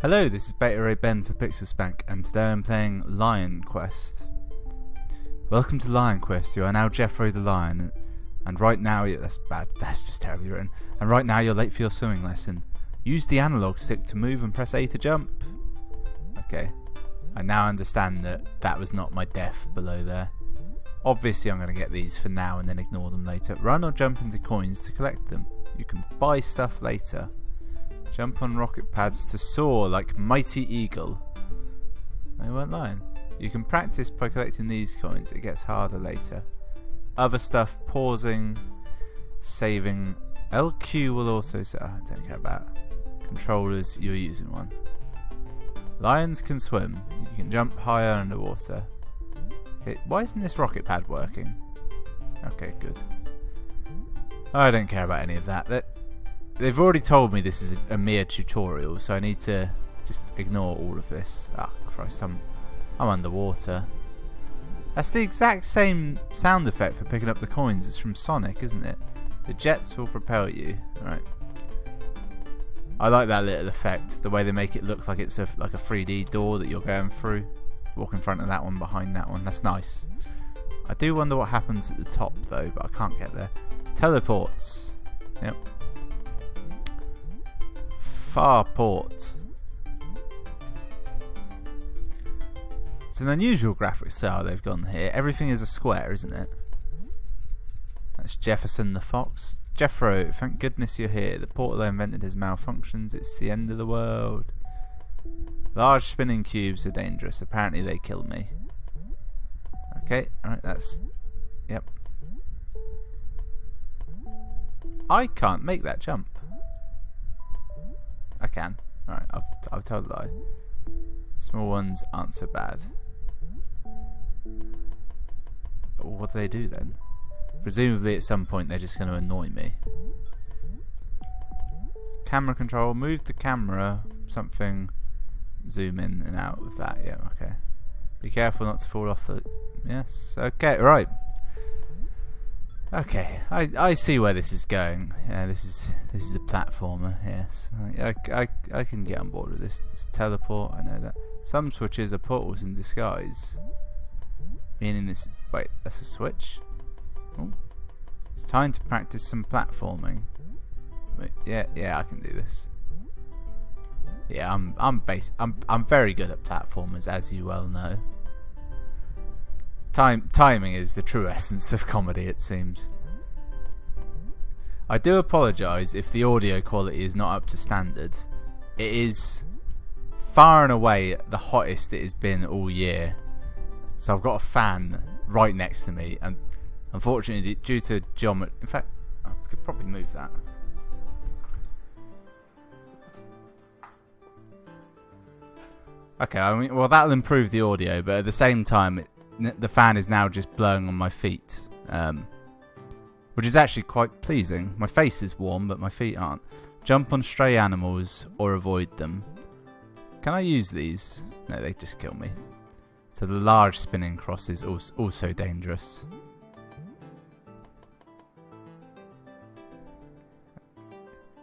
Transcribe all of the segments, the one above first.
Hello, this is Beta Ray Ben for Spank, and today I'm playing Lion Quest. Welcome to Lion Quest. You are now Jeffrey the Lion, and right now that's bad. That's just terribly written. And right now you're late for your swimming lesson. Use the analog stick to move and press A to jump. Okay, I now understand that was not my def below there. Obviously I'm going to get these for now and then ignore them later. Run or jump into coins to collect them. You can buy stuff later. Jump on rocket pads to soar like mighty eagle. They weren't lying. You can practice by collecting these coins. It gets harder later. Other stuff, pausing, saving. LQ will also say, I don't care about. Controllers, you're using one. Lions can swim. You can jump higher underwater. Okay, why isn't this rocket pad working? Okay, good. I don't care about any of that. They've already told me this is a mere tutorial, so I need to just ignore all of this. Ah, Christ, I'm underwater. That's the exact same sound effect for picking up the coins as from Sonic, isn't it? The jets will propel you. Alright. I like that little effect, the way they make it look like it's like a 3D door that you're going through. Walk in front of that one, behind that one. That's nice. I do wonder what happens at the top though, but I can't get there. Teleports. Yep. Farport. It's an unusual graphic style they've gone here. Everything is a square, isn't it? That's Jefferson the Fox. Jeffro, thank goodness you're here. The portal I invented has malfunctions. It's the end of the world. Large spinning cubes are dangerous. Apparently they kill me. Okay, alright, that's... Yep. I can't make that jump. I can. Alright, I've told a lie. Small ones aren't so bad. What do they do then? Presumably at some point they're just going to annoy me. Camera control. Move the camera. Something. Zoom in and out of that. Yeah, okay. Be careful not to fall off the... Yes. Okay, right. Okay, I see where this is going. Yeah, this is a platformer. Yes, I can get on board with this. It's teleport. I know that. Some switches are portals in disguise. Meaning this. Wait, that's a switch. Oh, it's time to practice some platforming. Wait, yeah, I can do this. Yeah, I'm very good at platformers, as you well know. Timing is the true essence of comedy, it seems. I do apologise if the audio quality is not up to standard. It is far and away the hottest it has been all year. So I've got a fan right next to me, and unfortunately due to geometry... In fact, I could probably move that. Okay, I mean, well that'll improve the audio, but at the same time the fan is now just blowing on my feet, which is actually quite pleasing. My face is warm, but my feet aren't. Jump on stray animals or avoid them. Can I use these? No, they just kill me. So the large spinning cross is also dangerous.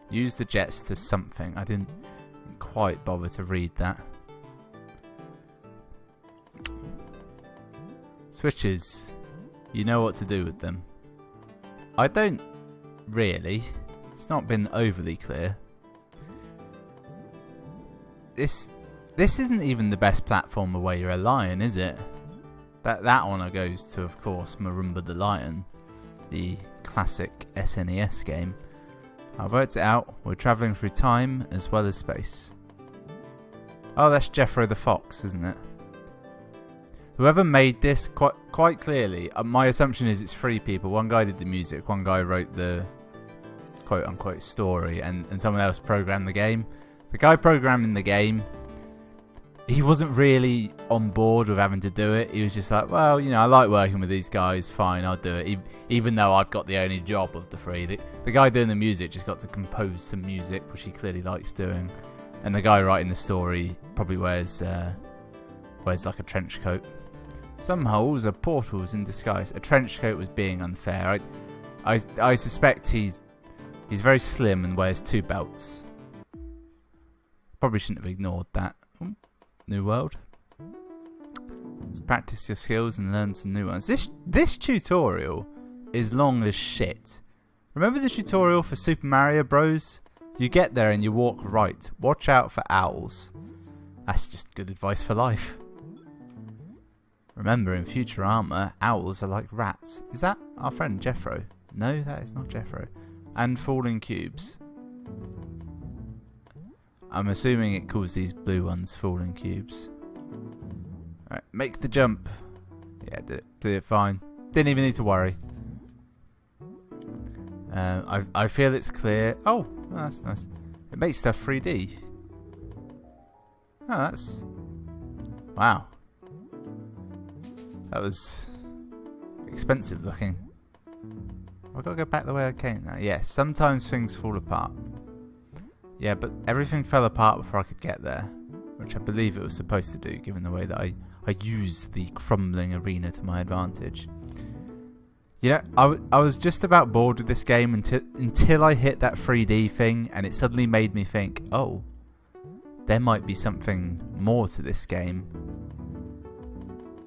Use the jets to something. I didn't quite bother to read that. Switches. You know what to do with them. I don't really. It's not been overly clear. This isn't even the best platformer where you're a lion, is it? That honour goes to, of course, Marumba the Lion, the classic SNES game. I've worked it out. We're travelling through time as well as space. Oh, that's Jeffro the Fox, isn't it? Whoever made this, quite clearly, my assumption is it's three people. One guy did the music, one guy wrote the quote-unquote story, and someone else programmed the game. The guy programming the game, he wasn't really on board with having to do it. He was just like, well, you know, I like working with these guys, fine, I'll do it. Even though I've got the only job of the three. The guy doing the music just got to compose some music, which he clearly likes doing. And the guy writing the story probably wears like a trench coat. Some holes are portals in disguise. A trench coat was being unfair. I suspect he's very slim and wears 2 belts. probably shouldn't have ignored that. Ooh, new world. Let's practice your skills and learn some new ones. This tutorial is long as shit. Remember the tutorial for Super Mario Bros? You get there and you walk right. Watch out for owls. That's just good advice for life. Remember, in Futurama, owls are like rats. Is that our friend Jeffro? No, that is not Jeffro. And falling cubes. I'm assuming it calls these blue ones falling cubes. Alright, make the jump. Yeah, did it fine. Didn't even need to worry. I feel it's clear. Oh, that's nice. It makes stuff 3D. Oh, that's... Wow. That was expensive looking. I've got to go back the way I came now. Yes, sometimes things fall apart. Yeah, but everything fell apart before I could get there, which I believe it was supposed to do, given the way that I used the crumbling arena to my advantage. You know, I was just about bored with this game until I hit that 3D thing, and it suddenly made me think, oh, there might be something more to this game.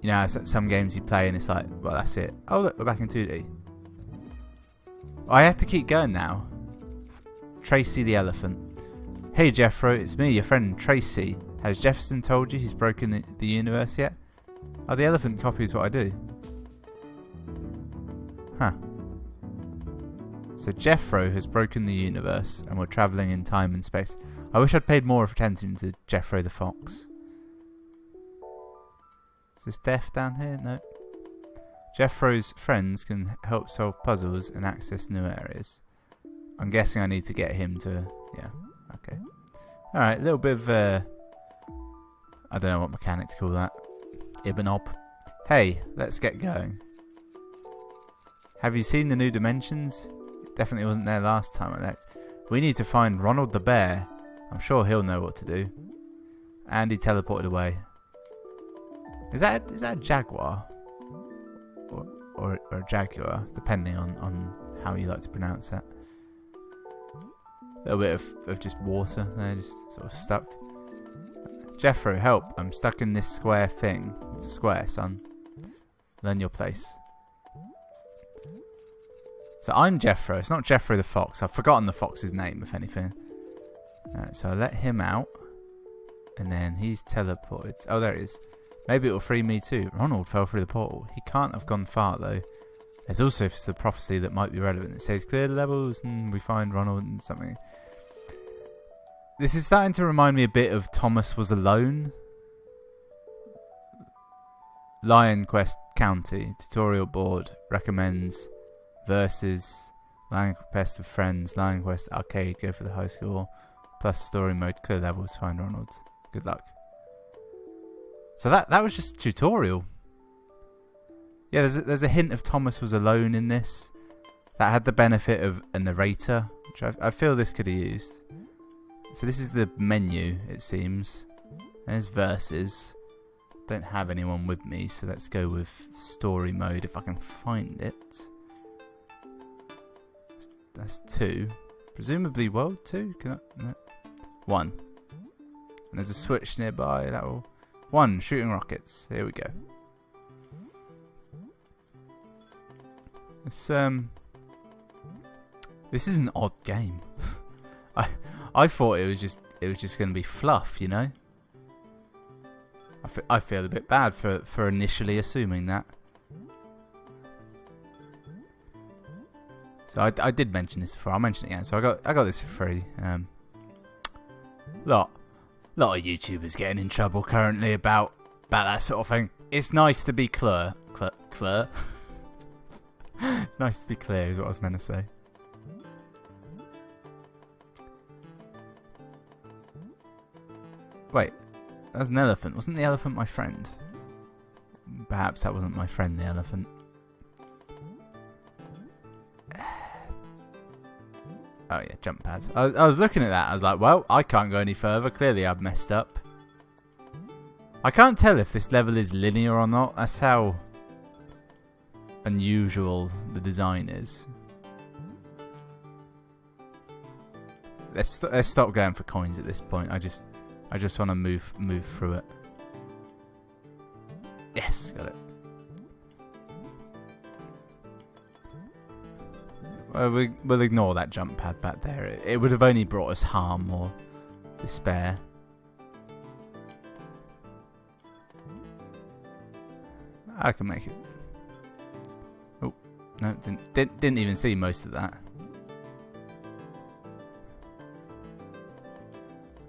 You know, some games you play and it's like, well, that's it. Oh, look, we're back in 2D. I have to keep going now. Tracy the elephant. Hey Jeffro, it's me, your friend Tracy. Has Jefferson told you he's broken the universe yet? Oh, the elephant copies what I do. Huh. So Jeffro has broken the universe and we're travelling in time and space. I wish I'd paid more attention to Jeffro the fox. Is this death down here? No. Jeffro's friends can help solve puzzles and access new areas. I'm guessing I need to get him to... Yeah, okay. Alright, a little bit of... I don't know what mechanic to call that. Ibanob. Hey, let's get going. Have you seen the new dimensions? It definitely wasn't there last time I looked. We need to find Ronald the bear. I'm sure he'll know what to do. And he teleported away. Is that a jaguar? Or a jaguar, depending on how you like to pronounce that. A little bit of just water there, just sort of stuck. Jeffro, help. I'm stuck in this square thing. It's a square, son. Learn your place. So I'm Jeffro. It's not Jeffro the fox. I've forgotten the fox's name, if anything. Alright, so I let him out. And then he's teleported. Oh, there it is. Maybe it will free me too. Ronald fell through the portal. He can't have gone far, though. There's also the prophecy that might be relevant. It says clear the levels and we find Ronald and something. This is starting to remind me a bit of Thomas Was Alone. Lion Quest County. Tutorial board recommends versus Lion Quest with friends. Lion Quest Arcade. Go for the high score. Plus story mode. Clear levels. Find Ronald. Good luck. So that was just a tutorial. Yeah, there's a hint of Thomas Was Alone in this. That had the benefit of a narrator, which I feel this could have used. So this is the menu, it seems. There's verses. Don't have anyone with me, so let's go with story mode if I can find it. That's 2. Presumably world 2? Can I? No. 1. And there's a switch nearby. That will... 1. Shooting rockets. Here we go. This is an odd game. I thought it was just going to be fluff, you know. I feel a bit bad for initially assuming that. So I did mention this before. I'll mention it again. So I got this for free. Lot of YouTubers getting in trouble currently about that sort of thing. It's nice to be clear. It's nice to be clear is what I was meant to say. Wait, that was an elephant. Wasn't the elephant my friend? Perhaps that wasn't my friend, the elephant. Oh yeah, jump pads. I was looking at that. I was like, well, I can't go any further. Clearly I've messed up. I can't tell if this level is linear or not. That's how unusual the design is. Let's stop going for coins at this point. I just want to move through it. Yes, got it. We'll ignore that jump pad back there. It would have only brought us harm or despair. I can make it. Oh no, didn't even see most of that.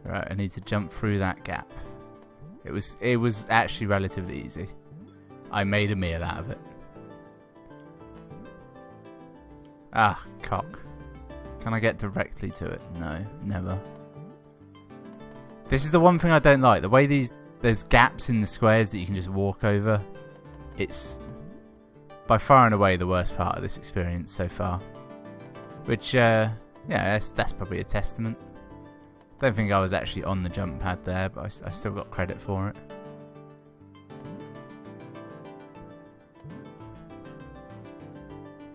Right, I need to jump through that gap. It was actually relatively easy. I made a meal out of it. Ah, cock. Can I get directly to it? No, never. This is the one thing I don't like. The way there's gaps in the squares that you can just walk over. It's by far and away the worst part of this experience so far. Which, yeah, that's probably a testament. Don't think I was actually on the jump pad there, but I still got credit for it.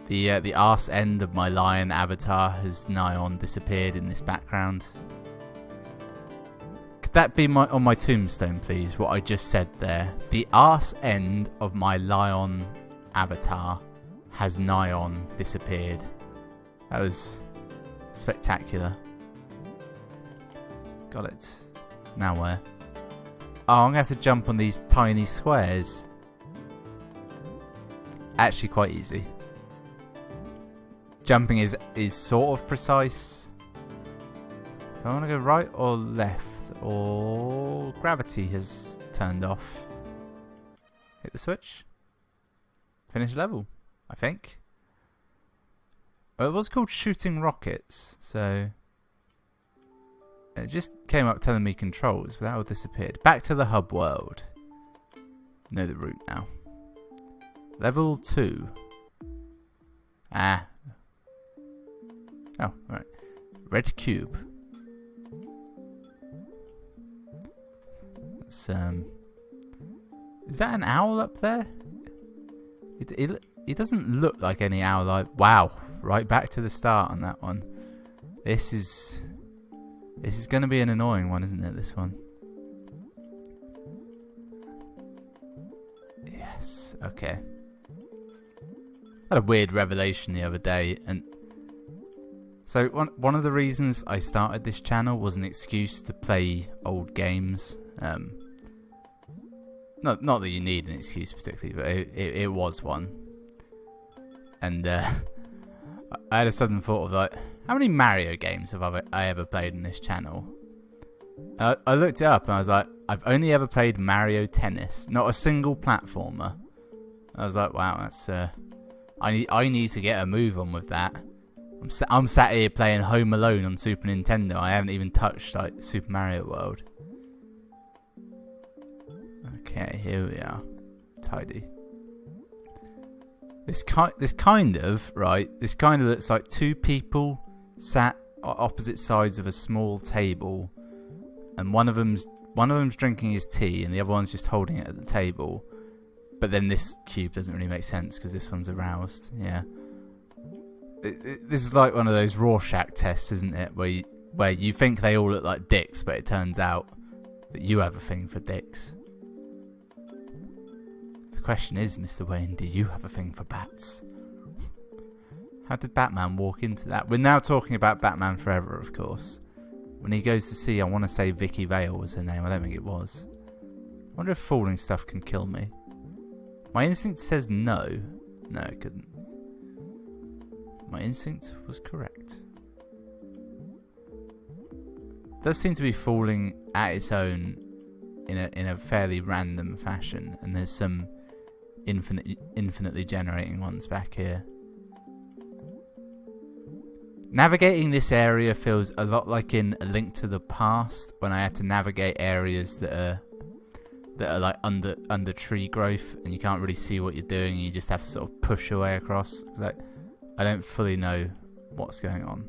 The arse end of my lion avatar has nigh on disappeared in this background. Could that be on my tombstone, please? What I just said there. The arse end of my lion avatar has nigh on disappeared. That was spectacular. Got it. Now where? Oh, I'm going to have to jump on these tiny squares. Actually quite easy. Jumping is sort of precise. Do I want to go right or left? Or gravity has turned off. Hit the switch. Finish level, I think. Well, it was called shooting rockets, so it just came up telling me controls, but that all disappeared. Back to the hub world. Know the route now. Level 2. Ah. Oh, right. Red cube. That's, is that an owl up there? It doesn't look like any owl. Wow. Right back to the start on that one. This is going to be an annoying one, isn't it, this one? Yes. Okay. I had a weird revelation the other day, and so one of the reasons I started this channel was an excuse to play old games. Not that you need an excuse particularly, but it was one. And I had a sudden thought of like, how many Mario games have I ever played in this channel? I looked it up and I was like, I've only ever played Mario Tennis, not a single platformer. I was like, wow, that's I need to get a move on with that. I'm sat here playing Home Alone on Super Nintendo. I haven't even touched like Super Mario World. Okay, here we are. Tidy. This kind of looks like two people sat opposite sides of a small table, and one of them's drinking his tea, and the other one's just holding it at the table. But then this cube doesn't really make sense because this one's aroused. Yeah. This is like one of those Rorschach tests, isn't it? Where you think they all look like dicks, but it turns out that you have a thing for dicks. The question is, Mr. Wayne, do you have a thing for bats? How did Batman walk into that? We're now talking about Batman Forever, of course. When he goes to see, I want to say Vicky Vale was her name. I don't think it was. I wonder if falling stuff can kill me. My instinct says no. No, it couldn't. My instinct was correct. It does seem to be falling at its own in a fairly random fashion, and there's some infinitely generating ones back here. Navigating this area feels a lot like in A Link to the Past, when I had to navigate areas that are like under tree growth, and you can't really see what you're doing, and you just have to sort of push your way across. It's like, I don't fully know what's going on.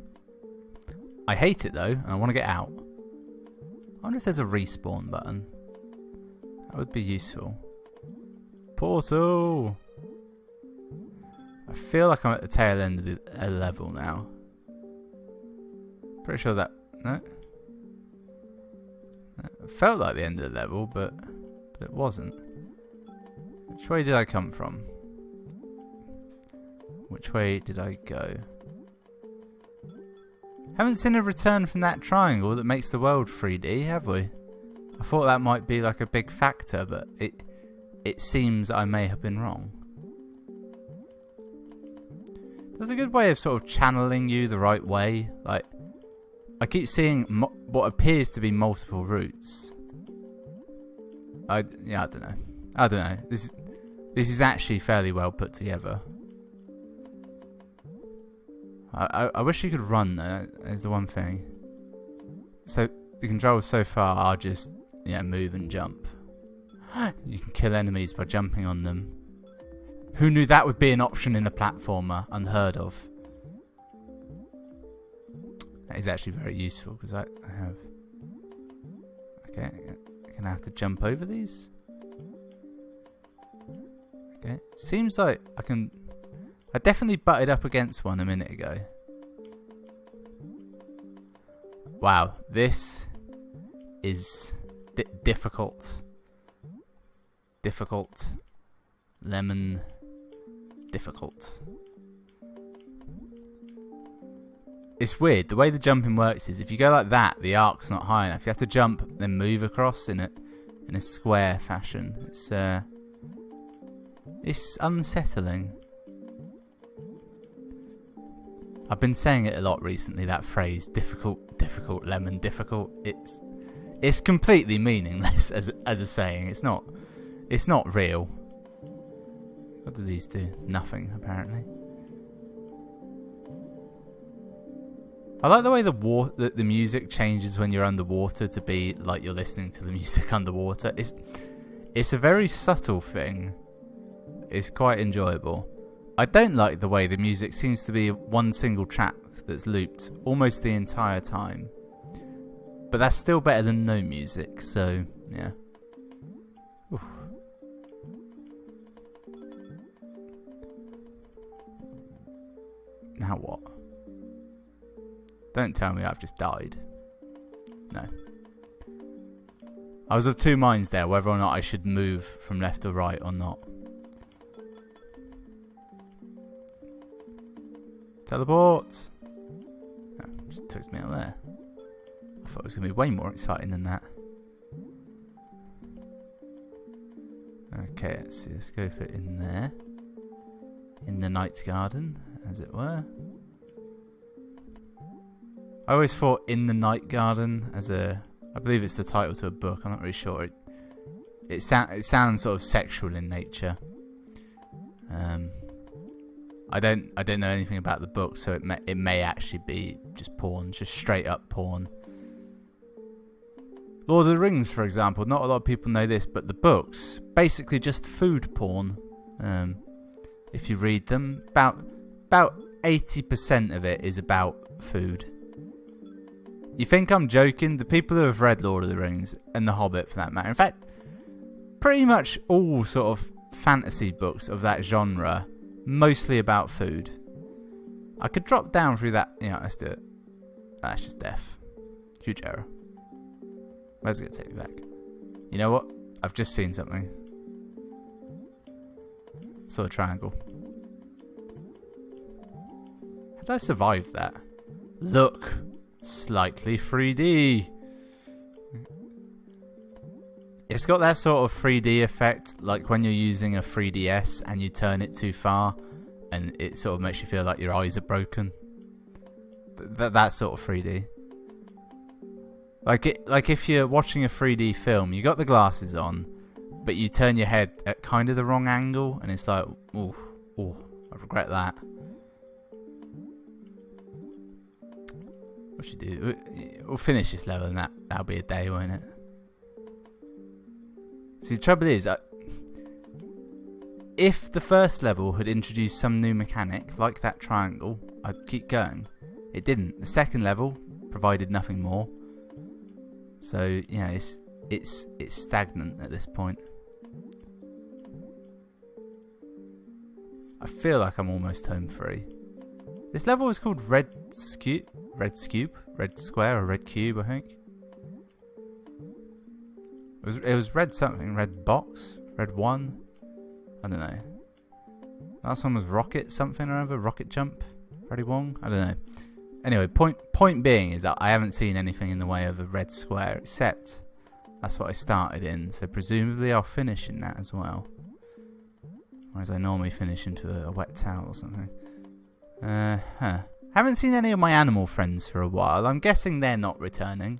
I hate it though, and I want to get out. I wonder if there's a respawn button. That would be useful. Portal! I feel like I'm at the tail end of the level now. Pretty sure that... No? It felt like the end of the level, but it wasn't. Which way did I come from? Which way did I go? Haven't seen a return from that triangle that makes the world 3D, have we? I thought that might be like a big factor, but it seems I may have been wrong. There's a good way of sort of channeling you the right way. Like, I keep seeing what appears to be multiple routes. I don't know. This is actually fairly well put together. I wish you could run though, is the one thing. So the controls so far are just move and jump. You can kill enemies by jumping on them. Who knew that would be an option in a platformer? Unheard of. That is actually very useful because I have... Okay, I'm going to have to jump over these. Okay, seems like I can... I definitely butted up against one a minute ago. Wow, this is difficult. Difficult. Lemon. Difficult. It's weird. The way the jumping works is if you go like that, the arc's not high enough. You have to jump, then move across in a square fashion. It's unsettling. I've been saying it a lot recently, that phrase, difficult, difficult, lemon, difficult. It's completely meaningless as a saying. It's not real. What do these do? Nothing, apparently. I like the way the music changes when you're underwater to be like you're listening to the music underwater. It's a very subtle thing. It's quite enjoyable. I don't like the way the music seems to be one single track that's looped almost the entire time. But that's still better than no music, so yeah. Oof. Now what? Don't tell me I've just died. No. I was of two minds there, whether or not I should move from left or right or not. Teleport! Oh, just took me out there. I thought it was going to be way more exciting than that. Okay, let's see. Let's go for in there. In the night garden, as it were. I always thought in the night garden as I believe it's the title to a book. I'm not really sure. It sounds sort of sexual in nature. I don't know anything about the book, so it may actually be just porn, just straight up porn. Lord of the Rings, for example, not a lot of people know this, but the books basically just food porn. If you read them, about 80% of it is about food. You think I'm joking? The people who have read Lord of the Rings and The Hobbit, for that matter, in fact, pretty much all sort of fantasy books of that genre. Mostly about food. I could drop down through that. Let's do it. That's just death. Huge error. Where's it going to take me back? You know what? I've just seen something. Saw a triangle. How did I survive that? Look! Slightly 3D. It's got that sort of 3D effect, like when you're using a 3DS and you turn it too far, and it sort of makes you feel like your eyes are broken. That sort of 3D. Like if you're watching a 3D film, you got the glasses on, but you turn your head at kind of the wrong angle, and it's like, oh, I regret that. What should we do? We'll finish this level, and that'll be a day, won't it? See, the trouble is, if the first level had introduced some new mechanic, like that triangle, I'd keep going. It didn't. The second level provided nothing more. So, yeah, it's stagnant at this point. I feel like I'm almost home free. This level is called Red Square, or Red Cube, I think. It was red something. Red box? Red 1? I don't know. Last one was rocket something or other. Rocket jump? Freddy Wong? I don't know. Anyway, point being is that I haven't seen anything in the way of a red square, except that's what I started in. So presumably I'll finish in that as well. Whereas I normally finish into a wet towel or something. Haven't seen any of my animal friends for a while. I'm guessing they're not returning.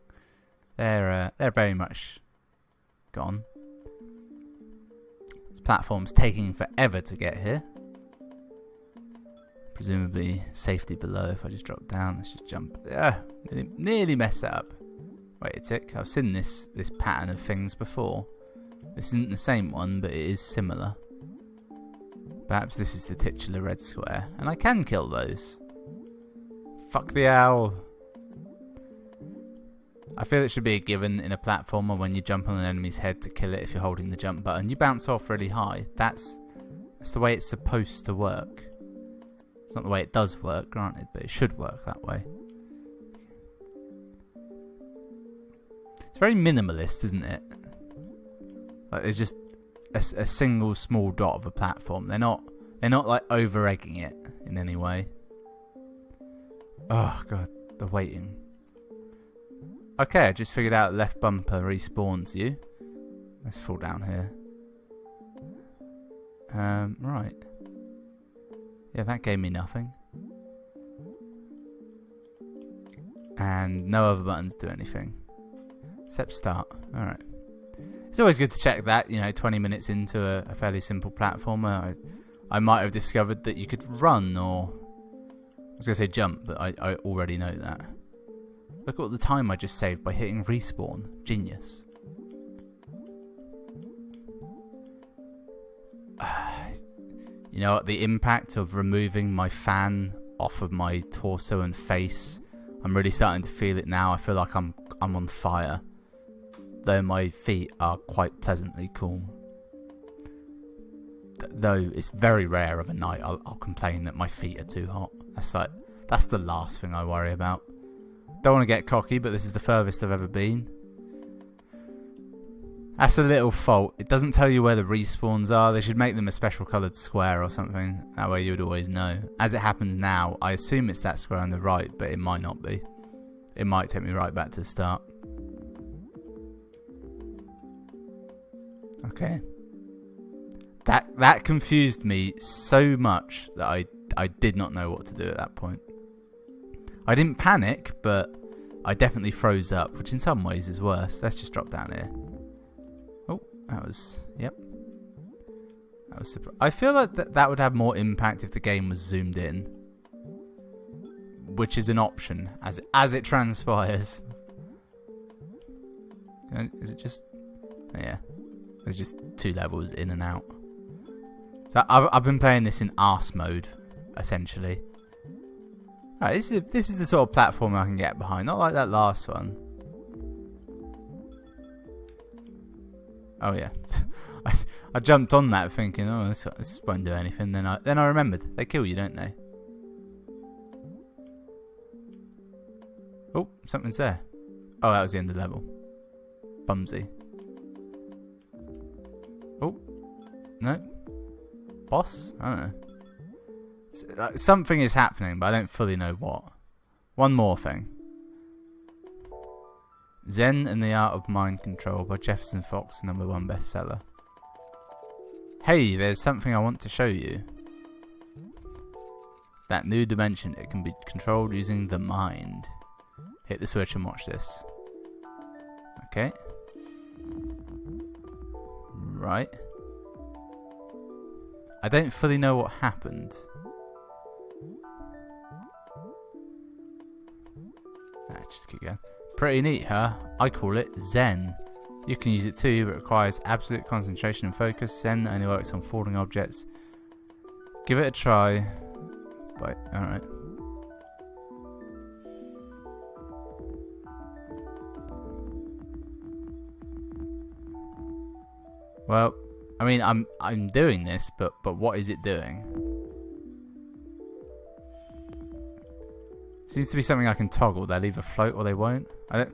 They're very much gone. This platform's taking forever to get here. Presumably safety below. If I just drop down, let's just jump. Nearly messed that up. Wait a tick. I've seen this pattern of things before. This isn't the same one, but it is similar. Perhaps this is the titular red square, and I can kill those. Fuck the owl. I feel it should be a given in a platformer when you jump on an enemy's head to kill it if you're holding the jump button. You bounce off really high. That's the way it's supposed to work. It's not the way it does work, granted, but it should work that way. It's very minimalist, isn't it? Like there's just a single small dot of a platform. They're not like over egging it in any way. Oh god, the waiting. Okay, I just figured out left bumper respawns you. Let's fall down here. Right. Yeah, that gave me nothing. And no other buttons do anything. Except start. Alright. It's always good to check that, 20 minutes into a fairly simple platformer. I might have discovered that you could run or... I was going to say jump, but I already know that. Look at all the time I just saved by hitting respawn. Genius. You know what? The impact of removing my fan off of my torso and face, I'm really starting to feel it now. I feel like I'm on fire. Though my feet are quite pleasantly cool. Though it's very rare of a night I'll complain that my feet are too hot. That's the last thing I worry about. Don't want to get cocky, but this is the furthest I've ever been. That's a little fault. It doesn't tell you where the respawns are. They should make them a special coloured square or something. That way you would always know. As it happens now, I assume it's that square on the right, but it might not be. It might take me right back to the start. Okay. That confused me so much that I did not know what to do at that point. I didn't panic, but I definitely froze up, which in some ways is worse. Let's just drop down here. Oh, that was... Yep. That was I feel like that would have more impact if the game was zoomed in. Which is an option, as it transpires. Is it just... Yeah. There's just 2 levels in and out. So I've been playing this in arse mode, essentially. Right, this is the sort of platform I can get behind, not like that last one. Oh yeah, I jumped on that thinking, oh this won't do anything. Then I remembered they kill you, don't they? Oh, something's there. Oh, that was the end of the level. Bumsy. Oh, no. Boss? I don't know. Something is happening, but I don't fully know what. One more thing. Zen and the Art of Mind Control by Jefferson Fox, #1 bestseller. Hey, there's something I want to show you. That new dimension, it can be controlled using the mind. Hit the switch and watch this. Okay. Right. I don't fully know what happened. Just keep going. Pretty neat, huh? I call it Zen. You can use it too, but it requires absolute concentration and focus. Zen only works on falling objects. Give it a try. But alright. Well, I mean, I'm doing this, but what is it doing? Seems to be something I can toggle. They'll either float or they won't. I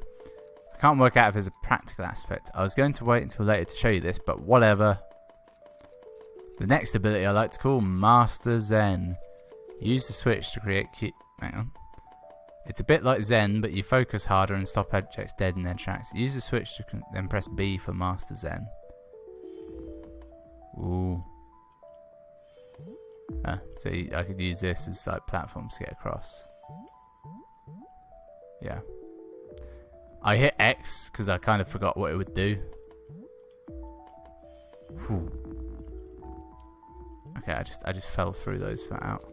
I can't work out if there's a practical aspect. I was going to wait until later to show you this, but whatever. The next ability I like to call Master Zen. Use the switch to create hang on. It's a bit like Zen, but you focus harder and stop objects dead in their tracks. Use the switch to then press B for Master Zen. Ooh. So I could use this as like platforms to get across. Yeah. I hit X because I kind of forgot what it would do. Whew. Okay, I just fell through those flat out.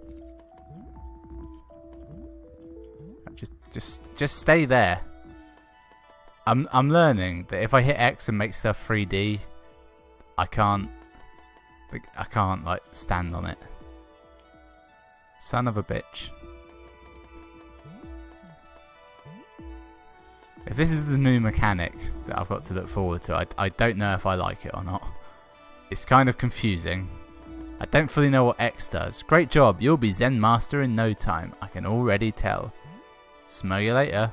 Just stay there. I'm learning that if I hit X and make stuff 3D, I can't like stand on it. Son of a bitch. If this is the new mechanic that I've got to look forward to, I don't know if I like it or not. It's kind of confusing. I don't fully know what X does. Great job, you'll be Zen Master in no time. I can already tell. Smell you later.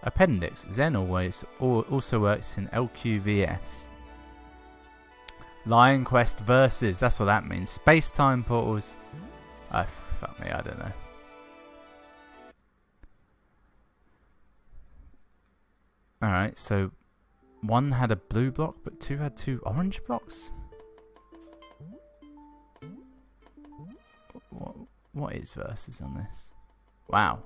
Appendix. Zen also works in LQVS. Lion Quest versus. That's what that means. Space-time portals. Fuck me, I don't know. Alright, so one had a blue block, but two had two orange blocks? What is versus on this? Wow.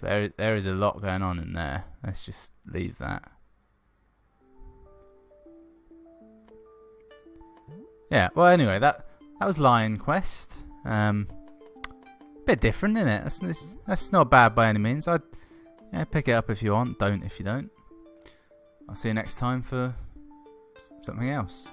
There is a lot going on in there. Let's just leave that. Yeah, well anyway, that was Lion Quest. Bit different, isn't it? That's not bad by any means. Yeah, pick it up if you want, don't if you don't. I'll see you next time for something else.